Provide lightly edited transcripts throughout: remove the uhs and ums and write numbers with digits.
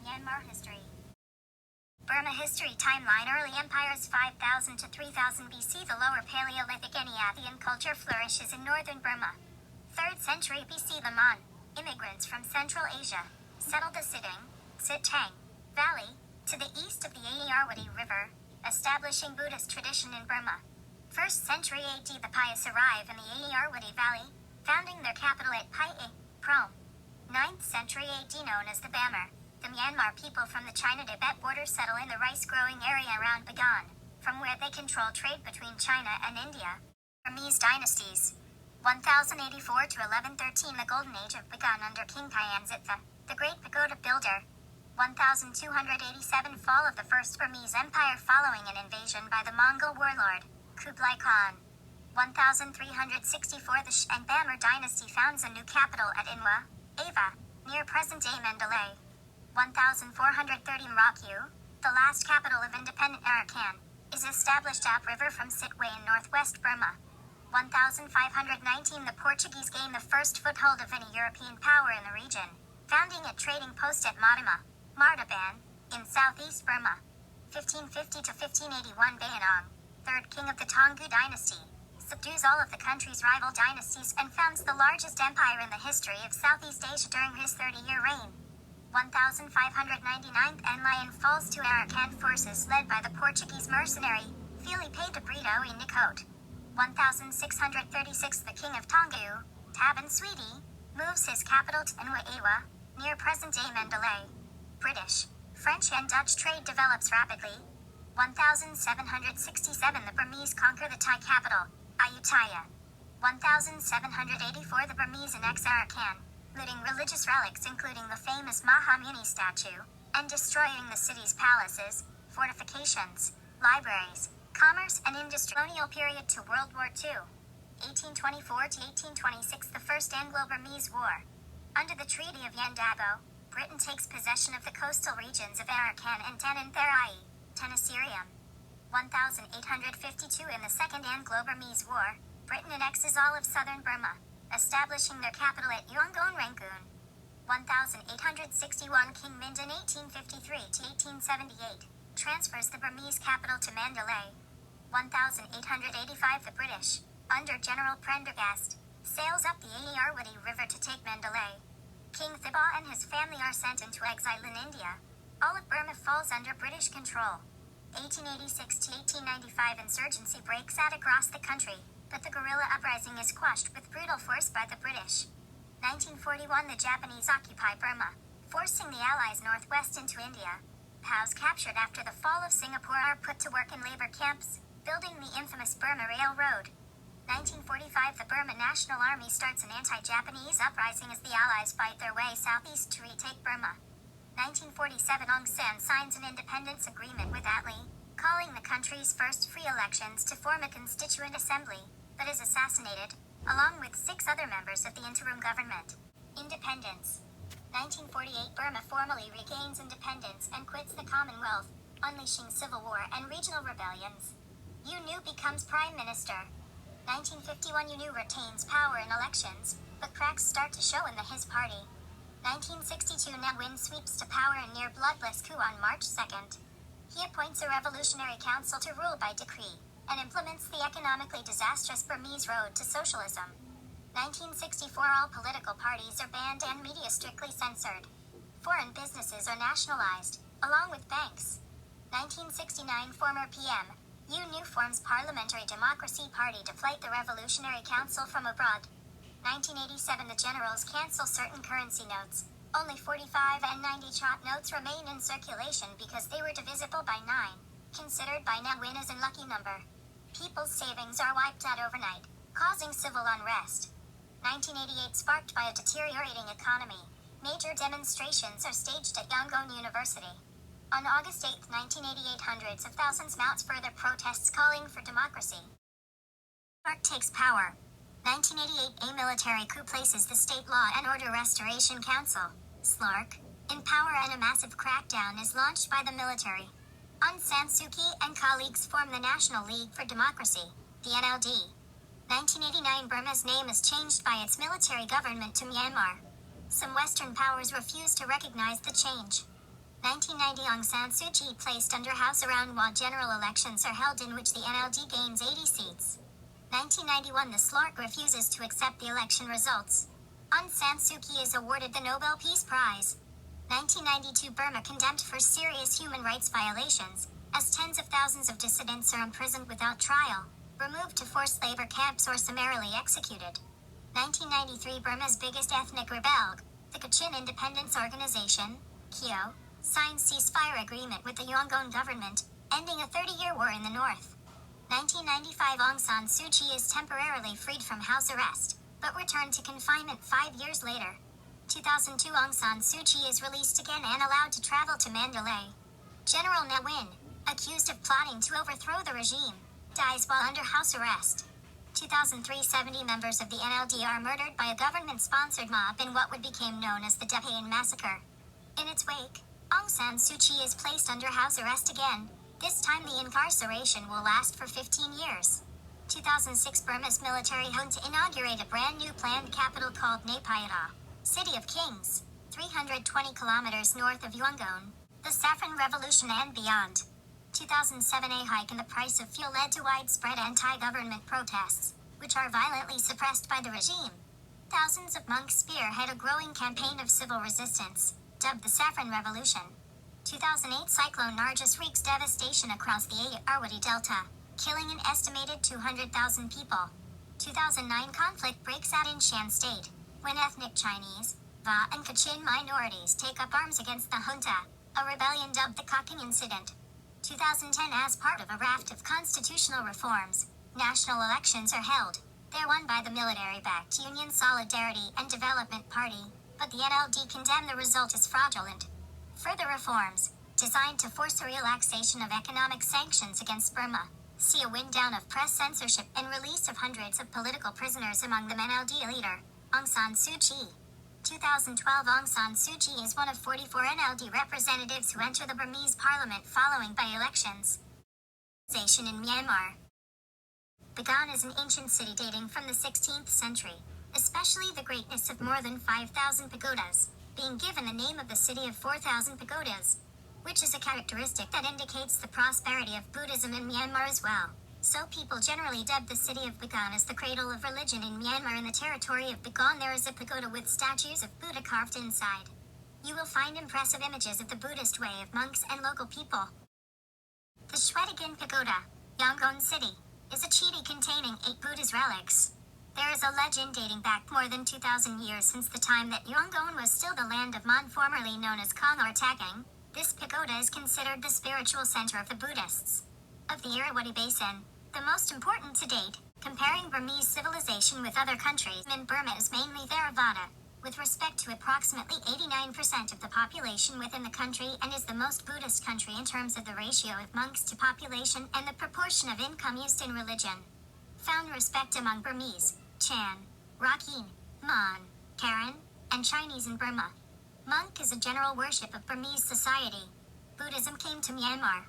Myanmar history. Burma history timeline. Early empires 5000 to 3000 BC. The Lower Paleolithic Eniathian culture flourishes in northern Burma. 3rd century BC. The Mon, immigrants from Central Asia, settled the Sitang Valley, to the east of the Irrawaddy River, establishing Buddhist tradition in Burma. 1st century AD. The Pious arrive in the Irrawaddy Valley, founding their capital at Pai Prom. 9th century AD. Known as the Bamar, the Myanmar people from the China-Tibet border settle in the rice-growing area around Bagan, from where they control trade between China and India. Burmese dynasties. 1084 to 1113. The Golden Age of Bagan under King Kyanzitha, the Great Pagoda Builder. 1287. Fall of the First Burmese Empire following an invasion by the Mongol warlord, Kublai Khan. 1364. The Sh and Bamar dynasty founds a new capital at Inwa, Ava, near present-day Mandalay. 1430. Mraku, the last capital of independent Arakan, is established upriver from Sittwe in northwest Burma. 1519. The Portuguese gain the first foothold of any European power in the region, founding a trading post at Martaban, in southeast Burma. 1550 to 1581. Bayanong, 3rd king of the Taungoo dynasty, subdues all of the country's rival dynasties and founds the largest empire in the history of Southeast Asia during his 30-year reign. 1599. Enlian falls to Arakan forces led by the Portuguese mercenary, Filipe de Brito e Nicote. 1636. The king of Taungoo, Taban Swede, moves his capital to Ewa, near present-day Mandalay. British, French and Dutch trade develops rapidly. 1767. The Burmese conquer the Thai capital, Ayutthaya. 1784. The Burmese annex Arakan, looting religious relics including the famous Mahamuni statue, and destroying the city's palaces, fortifications, libraries, commerce and industry. Colonial period to World War II. 1824 to 1826. The First Anglo-Burmese War. Under the Treaty of Yandago, Britain takes possession of the coastal regions of Arakan and Tanantherai, Tenasserim. 1852. In the Second Anglo-Burmese War, Britain annexes all of southern Burma, establishing their capital at Yangon, Rangoon. 1861. King Mindon 1853 to 1878, transfers the Burmese capital to Mandalay. 1885. The British, under General Prendergast, sails up the Irrawaddy River to take Mandalay. King Thibaw and his family are sent into exile in India. All of Burma falls under British control. 1886 to 1895. Insurgency breaks out across the country, but the guerrilla uprising is quashed with brutal force by the British. 1941. The Japanese occupy Burma, forcing the Allies northwest into India. POWs captured after the fall of Singapore are put to work in labor camps, building the infamous Burma Railroad. 1945. The Burma National Army starts an anti-Japanese uprising as the Allies fight their way southeast to retake Burma. 1947. Aung San signs an independence agreement with Attlee, calling the country's first free elections to form a constituent assembly, but is assassinated, along with 6 other members of the interim government. Independence. 1948. Burma formally regains independence and quits the Commonwealth, unleashing civil war and regional rebellions. U Nu becomes prime minister. 1951. U Nu retains power in elections, but cracks start to show in the His party. 1962. Ne Win sweeps to power in near bloodless coup on March 2nd. He appoints a revolutionary council to rule by decree, and implements the economically disastrous Burmese road to socialism. 1964. All political parties are banned and media strictly censored. Foreign businesses are nationalized, along with banks. 1969. Former PM U Nu forms Parliamentary Democracy Party to fight the Revolutionary Council from abroad. 1987. The generals cancel certain currency notes. Only 45 and 90 chot notes remain in circulation because they were divisible by 9, considered by Ne Win as an unlucky number. People's savings are wiped out overnight, causing civil unrest. 1988. Sparked by a deteriorating economy, major demonstrations are staged at Yangon University. On August 8, 1988, hundreds of thousands mount further protests calling for democracy. SLARC takes power. 1988. A military coup places the State Law and Order Restoration Council, SLARC, in power, and a massive crackdown is launched by the military. Aung San Suu Kyi and colleagues form the National League for Democracy, the NLD. 1989. Burma's name is changed by its military government to Myanmar. Some Western powers refuse to recognize the change. 1990 Aung San Suu Kyi placed under house around while general elections are held in which the NLD gains 80 seats. 1991 The SLORC refuses to accept the election results. Aung San Suu Kyi is awarded the Nobel Peace Prize. 1992 Burma condemned for serious human rights violations, as tens of thousands of dissidents are imprisoned without trial, removed to forced labor camps or summarily executed. 1993 Burma's biggest ethnic rebel, the Kachin Independence Organization, KIO, signed ceasefire agreement with the Yangon government, ending a 30-year war in the north. 1995 Aung San Suu Kyi is temporarily freed from house arrest, but returned to confinement 5 years later. 2002 Aung San Suu Kyi is released again and allowed to travel to Mandalay. General Ne Win, accused of plotting to overthrow the regime, dies while under house arrest. 2003 70 members of the NLD are murdered by a government-sponsored mob in what would become known as the Depayan Massacre. In its wake, Aung San Suu Kyi is placed under house arrest again. This time the incarceration will last for 15 years. 2006 Burma's military junta inaugurated a brand new planned capital called Naypyidaw, City of Kings, 320 kilometers north of Yangon, the Saffron Revolution and beyond. 2007 A hike in the price of fuel led to widespread anti-government protests, which are violently suppressed by the regime. Thousands of monks spearhead a growing campaign of civil resistance, dubbed the Saffron Revolution. 2008 Cyclone Nargis wreaks devastation across the Irrawaddy Delta, killing an estimated 200,000 people. 2009 conflict breaks out in Shan State, when ethnic Chinese, Va and Kachin minorities take up arms against the junta, a rebellion dubbed the Cocking Incident. 2010 As part of a raft of constitutional reforms, national elections are held. They're won by the military-backed Union Solidarity and Development Party, but the NLD condemn the result as fraudulent. Further reforms, designed to force a relaxation of economic sanctions against Burma, see a wind down of press censorship and release of hundreds of political prisoners, among them NLD leader, Aung San Suu Kyi. 2012 Aung San Suu Kyi is one of 44 NLD representatives who enter the Burmese parliament following by-elections. In Myanmar. Bagan is an ancient city dating from the 16th century, especially the greatness of more than 5,000 pagodas, being given the name of the city of 4,000 pagodas, which is a characteristic that indicates the prosperity of Buddhism in Myanmar as well. So people generally dub the city of Bagan as the cradle of religion in Myanmar. In the territory of Bagan there is a pagoda with statues of Buddha carved inside. You will find impressive images of the Buddhist way of monks and local people. The Shwedagon Pagoda, Yangon City, is a chiti containing 8 Buddha's relics. There is a legend dating back more than 2,000 years since the time that Yangon was still the land of Mon, formerly known as Kong or Tagang. This pagoda is considered the spiritual center of the Buddhists of the Irrawaddy Basin, the most important to date. Comparing Burmese civilization with other countries, in Burma is mainly Theravada, with respect to approximately 89% of the population within the country, and is the most Buddhist country in terms of the ratio of monks to population and the proportion of income used in religion. Found respect among Burmese, Chan, Rakhine, Mon, Karen, and Chinese in Burma. Monk is a general worship of Burmese society. Buddhism came to Myanmar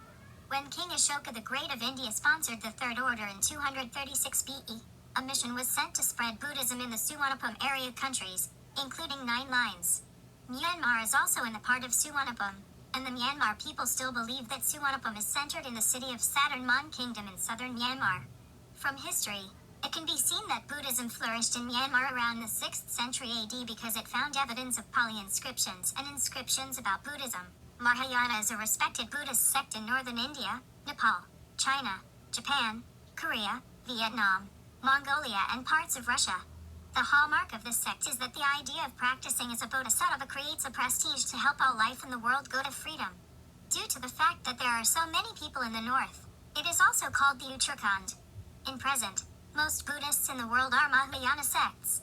when King Ashoka the Great of India sponsored the Third Order in 236 BE. A mission was sent to spread Buddhism in the Suvarnabhumi area countries, including 9 lines. Myanmar is also in the part of Suvarnabhumi, and the Myanmar people still believe that Suvarnabhumi is centered in the city of Saturn Mon Kingdom in southern Myanmar. From history, it can be seen that Buddhism flourished in Myanmar around the 6th century AD because it found evidence of Pali inscriptions and inscriptions about Buddhism. Mahayana is a respected Buddhist sect in northern India, Nepal, China, Japan, Korea, Vietnam, Mongolia, and parts of Russia. The hallmark of this sect is that the idea of practicing as a bodhisattva creates a prestige to help all life in the world go to freedom. Due to the fact that there are so many people in the north, it is also called the Uttarakhand. In present, most Buddhists in the world are Mahayana sects.